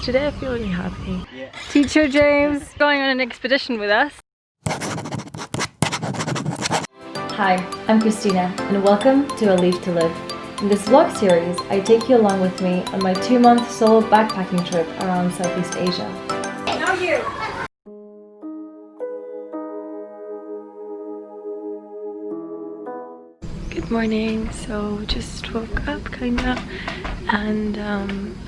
just today I feel really happy. Yeah. Teacher James going on an expedition with us. Hi, I'm Christina and welcome to A Leaf to Live. In this vlog series, I take you along with me on my 2-month solo backpacking trip around Southeast Asia. Now you! Good morning, so just woke up kinda and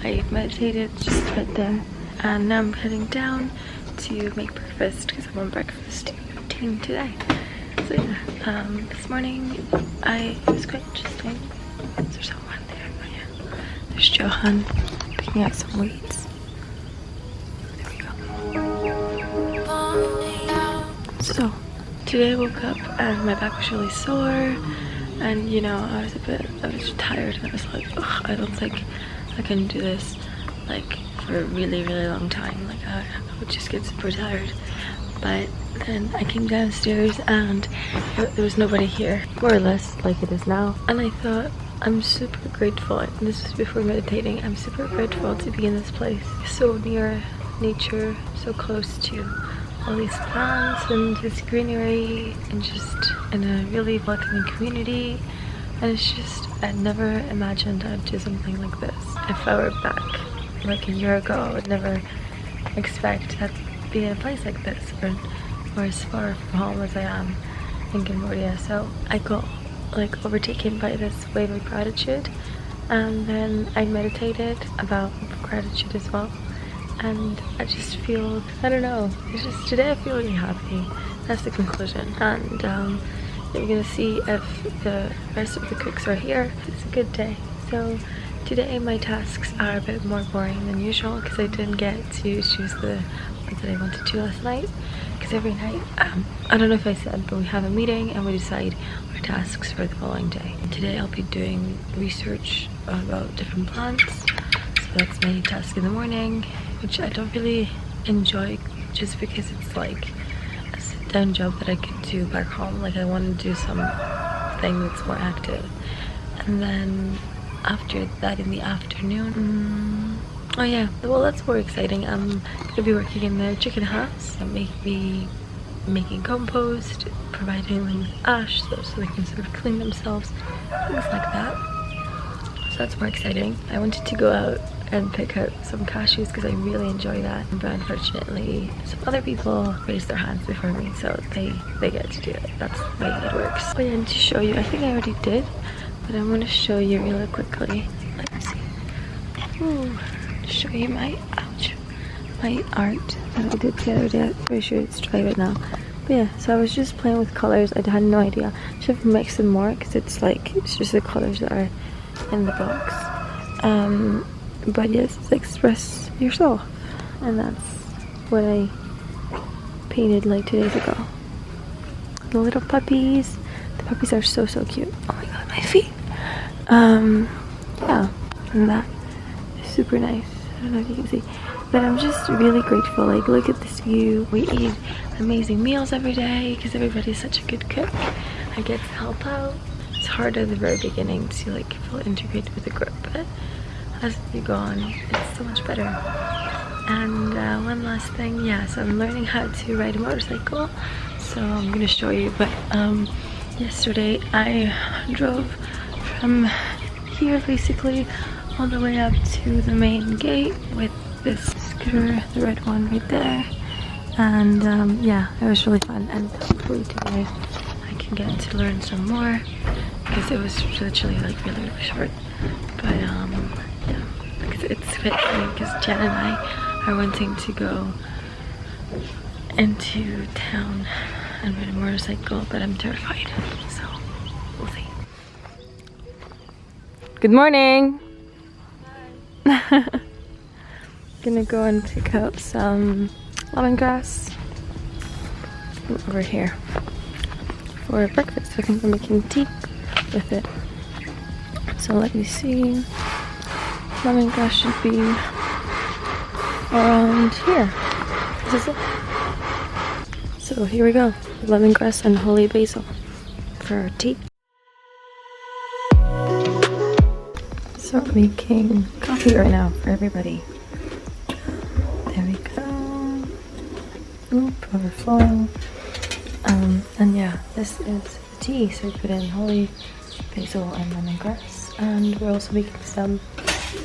I meditated just a bit there and now I'm heading down to make breakfast because I'm on breakfast routine today. So yeah, this morning it was quite interesting. There's someone there, oh yeah. There's Johan picking out some weeds. There we go. So today I woke up and my back was really sore. And you know, I was tired and I was like, ugh, I don't think I can do this like for a really long time. Like I would just get super tired. But then I came downstairs and there was nobody here, more or less like it is now. And I thought, I'm super grateful, and this was before meditating, I'm super grateful to be in this place. So near nature, so close to all these plants and this greenery and just in a really welcoming community. And it's just, I'd never imagined I'd do something like this. If I were back like a year ago, I would never expect to be in a place like this or as far from home as I am in Cambodia. So I got like overtaken by this wave of gratitude, and then I meditated about gratitude as well. And I just feel, I don't know, it's just today I feel really happy. That's the conclusion. And you're gonna see if the rest of the cooks are here. It's a good day. So today my tasks are a bit more boring than usual because I didn't get to choose the ones that I wanted to last night. Because every night, I don't know if I said, but we have a meeting and we decide our tasks for the following day. Today I'll be doing research about different plants. So that's my task in the morning, which I don't really enjoy just because it's like a sit-down job that I could do back home. Like I want to do something that's more active. And then after that in the afternoon, oh yeah, well that's more exciting. I'm gonna be working in the chicken house and making compost, providing them with ash so they can sort of clean themselves, things like that. So that's more exciting. I wanted to go out and pick out some cashews because I really enjoy that, but unfortunately some other people raised their hands before me, so they get to do it. That's the way it works. Oh yeah, and to show you, I think I already did, but I'm going to show you really quickly. Let me see. Ooh, show you my art that I did the other day. I'm pretty sure it's dry right now. But yeah, so I was just playing with colors. I had no idea. I should have mixed them more because it's just the colors that are in the box. But yes, it's express yourself, and that's what I painted like 2 days ago. The little puppies. The puppies are so cute. Oh my god, my feet. Yeah, and that is super nice. I don't know if you can see, but I'm just really grateful. Like, look at this view. We eat amazing meals every day because everybody's such a good cook. I get to help out. It's hard at the very beginning to like feel integrated with the group, but as you go on, it's so much better. And one last thing, yeah, so I'm learning how to ride a motorcycle, so I'm gonna show you. But yesterday I drove from here basically all the way up to the main gate with this scooter, the red one right there. And yeah, it was really fun, and hopefully today I can get to learn some more because it was literally like really short. But yeah, because it's a bit funny because Jen and I are wanting to go into town and ride a motorcycle, but I'm terrified, so we'll see. Good morning! Hi. Gonna go and pick up some lemongrass over here for breakfast. I think we're making tea with it. So let me see. Lemongrass should be around here. This is it. So here we go. Lemongrass and holy basil for our tea. So I'm making coffee right now for everybody. scoop or foil. And yeah, this is the tea. So we put in holly, basil, and lemongrass. And we're also making some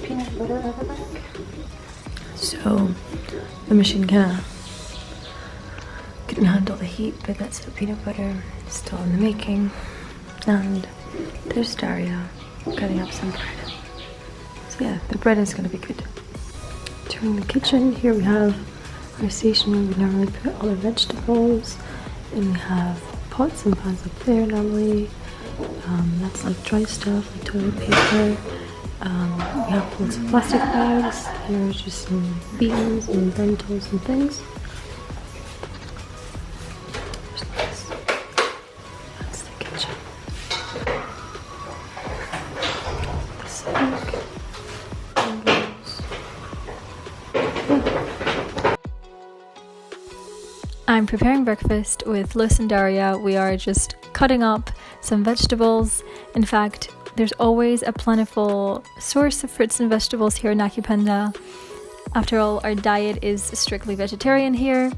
peanut butter over back. So the machine couldn't handle the heat, but that's the peanut butter still in the making. And there's Daria cutting up some bread. So yeah, the bread is gonna be good. During the kitchen, here we have our station where we normally put all the vegetables. Then we have pots and pans up there normally. That's like dry stuff, like toilet paper. We have lots of plastic bags. There's just some beans and lentils and things. That's the kitchen. The sink. I'm preparing breakfast with Liz and Daria. We are just cutting up some vegetables. In fact, there's always a plentiful source of fruits and vegetables here in Nakupenda. After all, our diet is strictly vegetarian here.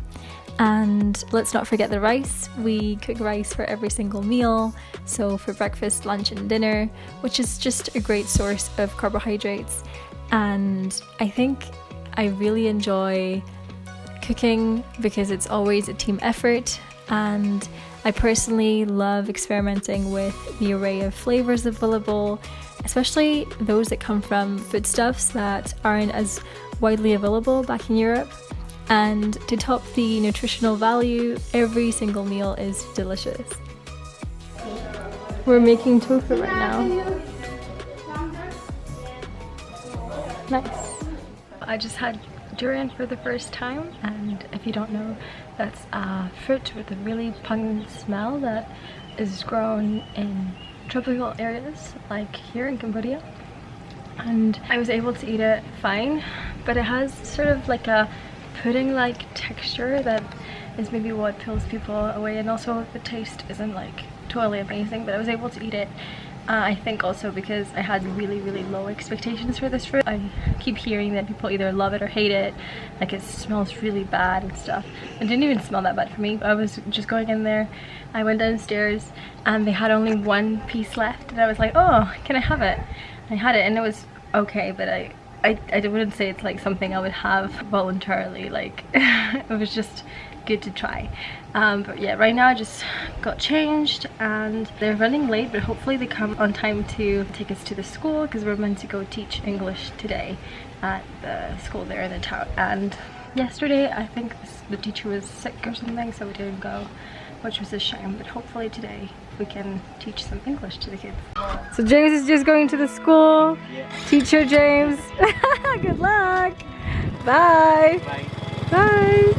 And let's not forget the rice. We cook rice for every single meal. So for breakfast, lunch and dinner, which is just a great source of carbohydrates. And I think I really enjoy cooking because it's always a team effort, and I personally love experimenting with the array of flavors available, especially those that come from foodstuffs that aren't as widely available back in Europe. And to top the nutritional value, every single meal is delicious. We're making tofu right now. Nice. I just had durian for the first time, and if you don't know, that's a fruit with a really pungent smell that is grown in tropical areas like here in Cambodia. And I was able to eat it fine, but it has sort of like a pudding-like texture that is maybe what pulls people away, and also the taste isn't like totally amazing, but I was able to eat it. I think also because I had really low expectations for this fruit. I keep hearing that people either love it or hate it, like it smells really bad and stuff. It didn't even smell that bad for me. I was just going in there, I went downstairs and they had only one piece left, and I was like, oh, can I have it? I had it and it was okay, but I wouldn't say it's like something I would have voluntarily. Like it was just good to try. But yeah, right now I just got changed and they're running late, but hopefully they come on time to take us to the school, because we're meant to go teach English today at the school there in the town. And yesterday I think the teacher was sick or something, so we didn't go, which was a shame, but hopefully today we can teach some English to the kids. So James is just going to the school. Yeah. Teacher James. Good luck. Bye. Bye. Bye.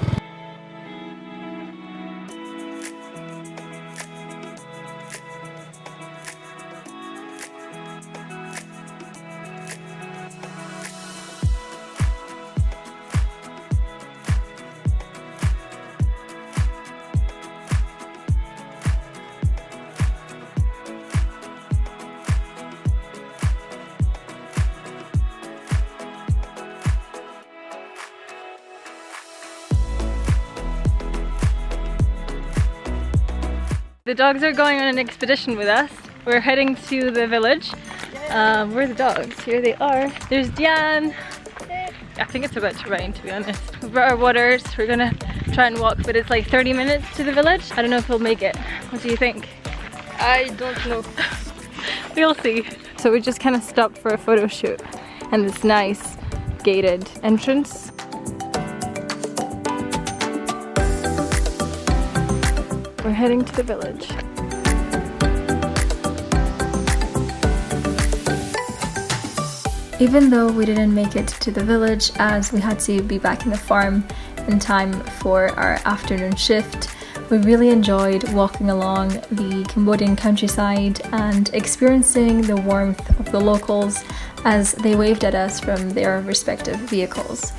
The dogs are going on an expedition with us. We're heading to the village. Where are the dogs? Here they are. There's Diane. I think it's about to rain, to be honest. We brought our waters. We're gonna try and walk, but it's like 30 minutes to the village. I don't know if we'll make it. What do you think? I don't know. We'll see. So we just kind of stopped for a photo shoot and this nice gated entrance. We're heading to the village. Even though we didn't make it to the village, as we had to be back in the farm in time for our afternoon shift, we really enjoyed walking along the Cambodian countryside and experiencing the warmth of the locals as they waved at us from their respective vehicles.